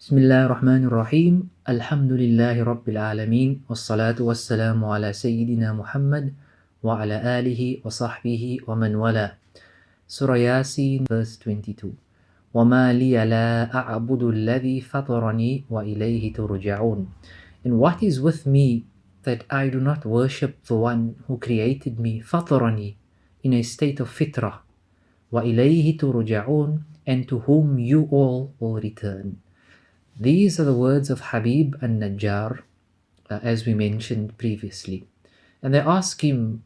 Bismillah ar-Rahman ar-Rahim. Alhamdulillahi Rabbil Alameen. Wassalatu wassalamu ala Sayyidina Muhammad wa ala alihi wa sahbihi wa man wala. Surah Yasin, verse 22. وَمَا لِيَ لَا أَعْبُدُ الَّذِي فَطَرَنِي وَإِلَيْهِ تُرْجَعُونَ. And what is with me that I do not worship the one who created me, فَطَرَنِي, in a state of fitrah, وَإِلَيْهِ تُرْجَعُونَ, and to whom you all will return. These are the words of Habib al-Najjar, as we mentioned previously. And they ask him,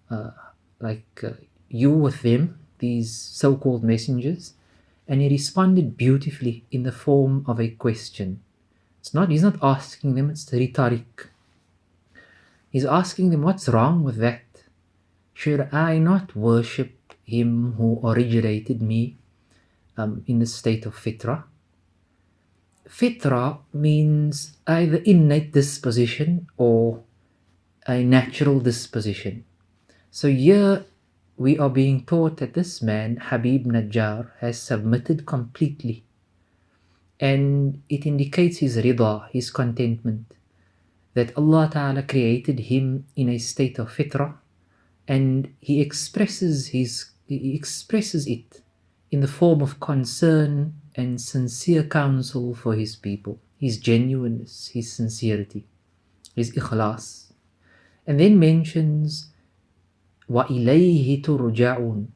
you with them, these so-called messengers, and he responded beautifully in the form of a question. He's not asking them, it's rhetoric. He's asking them, what's wrong with that? Should I not worship him who originated me in the state of fitrah? Fitrah means either innate disposition or a natural disposition. So here we are being taught that this man, Habib Najjar, has submitted completely. And it indicates his rida, his contentment, that Allah Ta'ala created him in a state of fitrah, and he expresses it in the form of concern and sincere counsel for his people, his genuineness, his sincerity, his ikhlas. And then mentions وَإِلَيْهِ تُرْجَعُونَ,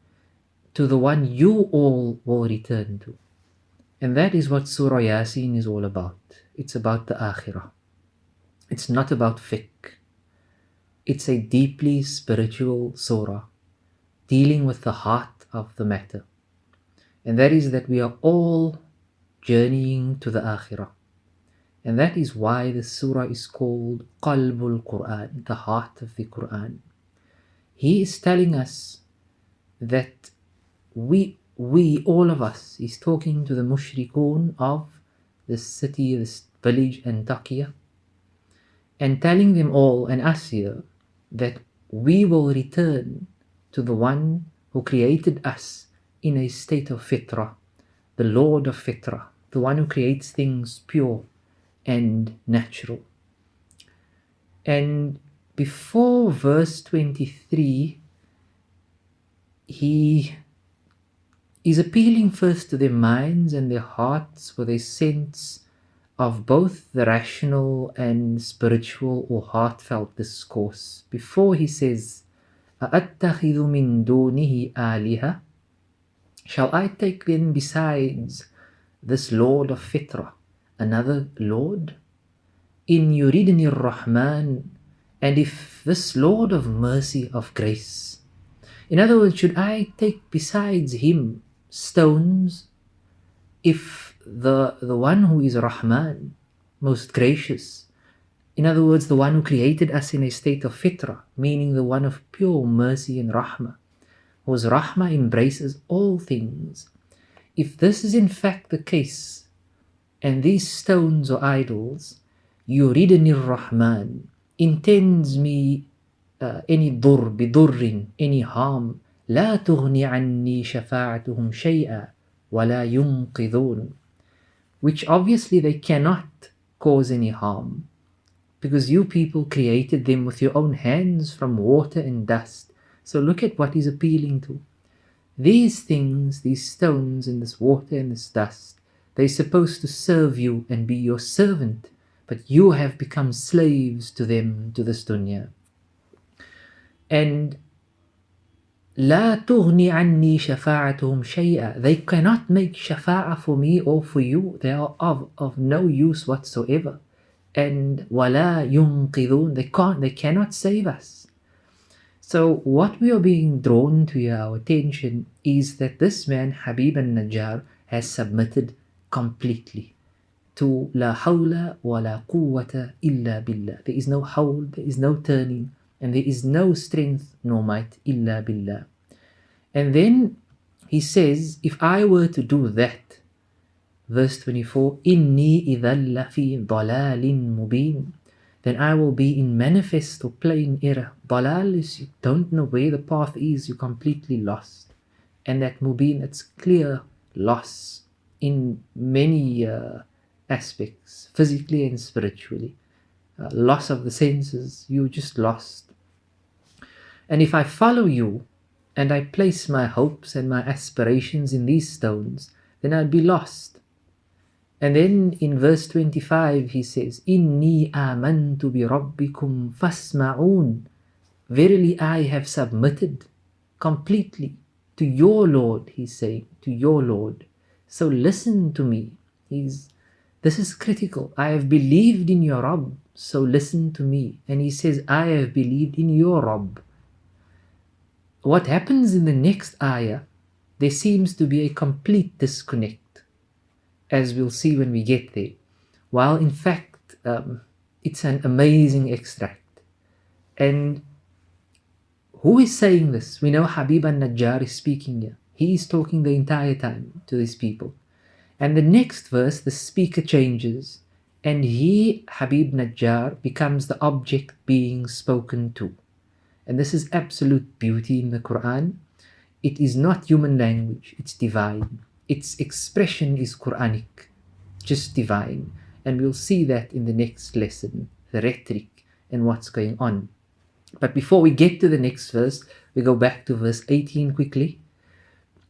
to the one you all will return to. And that is what Surah Yasin is all about. It's about the akhirah. It's not about fiqh. It's a deeply spiritual surah dealing with the heart of the matter. And that is that we are all journeying to the akhirah. And that is why the surah is called Qalbul Quran, the heart of the Quran. He is telling us that we all of us, he's talking to the mushrikun of this city, this village Antakya, and telling them all, and us here, that we will return to the one who created us in a state of fitrah, the Lord of fitrah, the one who creates things pure and natural. And before verse 23, he is appealing first to their minds and their hearts with a sense of both the rational and spiritual or heartfelt discourse. Before he says, أَأَتَّخِذُ مِن دُونِهِ آلِهَةً, shall I take then besides this Lord of fitrah another Lord? In yuridni ar-Rahman, and if this Lord of mercy, of grace, in other words, should I take besides him stones, if the one who is Rahman, most gracious, in other words, the one who created us in a state of fitrah, meaning the one of pure mercy and rahmah, whose rahmah embraces all things, if this is in fact the case, and these stones or idols, yuridni ar-Rahman, intends me any bidurrin, any harm, لا تغني عني شفاعتهم شيئا ولا ينقذون, which obviously they cannot cause any harm, because you people created them with your own hands from water and dust. So look at what he's appealing to. These things, these stones and this water and this dust, they're supposed to serve you and be your servant, but you have become slaves to them, to this dunya. And لا تغني عني شفاعتهم شيئا, they cannot make shafa'ah for me or for you, they are of no use whatsoever. And ولا ينقذون, they cannot save us. So what we are being drawn to our attention is that this man, Habib al-Najjar, has submitted completely to la hawla wa la quwwata illa billah. There is no hawl, there is no turning, and there is no strength nor might illa billah. And then he says, if I were to do that, verse 24, inni idhan lafi dalalin mubin, then I will be in manifest or plain error. Dalal is you don't know where the path is, you're completely lost. And that mubin, it's clear loss in many aspects, physically and spiritually. Loss of the senses, you're just lost. And if I follow you and I place my hopes and my aspirations in these stones, then I'd be lost. And then in verse 25 he says, Inni amantu bi rabbikum fasma'un. Verily I have submitted completely to your Lord, he's saying, to your Lord. So listen to me. This is critical. I have believed in your Rabb, so listen to me. And he says, I have believed in your Rabb. What happens in the next ayah, there seems to be a complete disconnect, as we'll see when we get there. While in fact, it's an amazing extract. And who is saying this? We know Habib al-Najjar is speaking here. He is talking the entire time to these people. And the next verse, the speaker changes, and he, Habib Najjar, becomes the object being spoken to. And this is absolute beauty in the Quran. It is not human language, it's divine. Its expression is Quranic, just divine. And we'll see that in the next lesson, the rhetoric and what's going on. But before we get to the next verse, we go back to verse 18 quickly,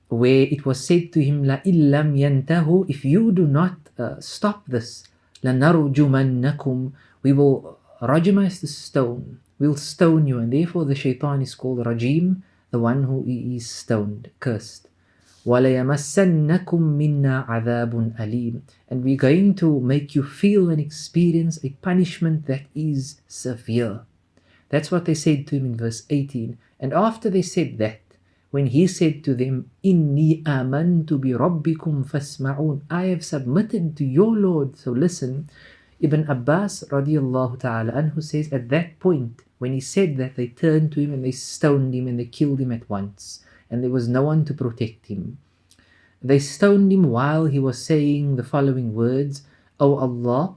where it was said to him, La illam yantahu, if you do not stop this, lanarjumannakum, we will rajamize the stone, we'll stone you. And therefore the shaitan is called rajim, the one who is stoned, cursed. وَلَيَمَسَّنَّكُم مِّنَّا عَذَابٌ أَلِيمٌ, and we're going to make you feel and experience a punishment that is severe. That's what they said to him in verse 18. And after they said that, when he said to them, Inni amantu bi rabbikum fasma'un, I have submitted to your Lord, so listen. Ibn Abbas radiallahu ta'ala anhu says, at that point, when he said that, they turned to him and they stoned him and they killed him at once. And there was no one to protect him. They stoned him while he was saying the following words, O Allah,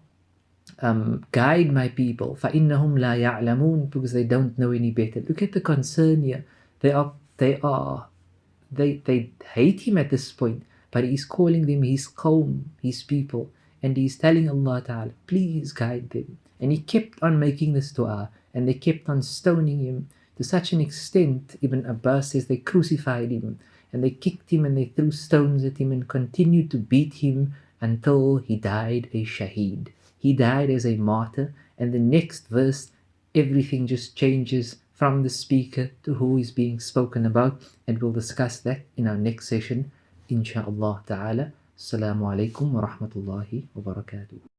guide my people, فَإِنَّهُمْ لَا يَعْلَمُونَ, because they don't know any better. Look at the concern here. They hate him at this point, but he's calling them his qawm, his people, and he's telling Allah Ta'ala, please guide them. And he kept on making this dua, and they kept on stoning him to such an extent, Ibn Abbas says, they crucified him, and they kicked him and they threw stones at him and continued to beat him until he died a shaheed. He died as a martyr. And the next verse, everything just changes from the speaker to who is being spoken about, and we'll discuss that in our next session, insha'Allah ta'ala. Assalamu alaikum wa rahmatullahi wa barakatuh.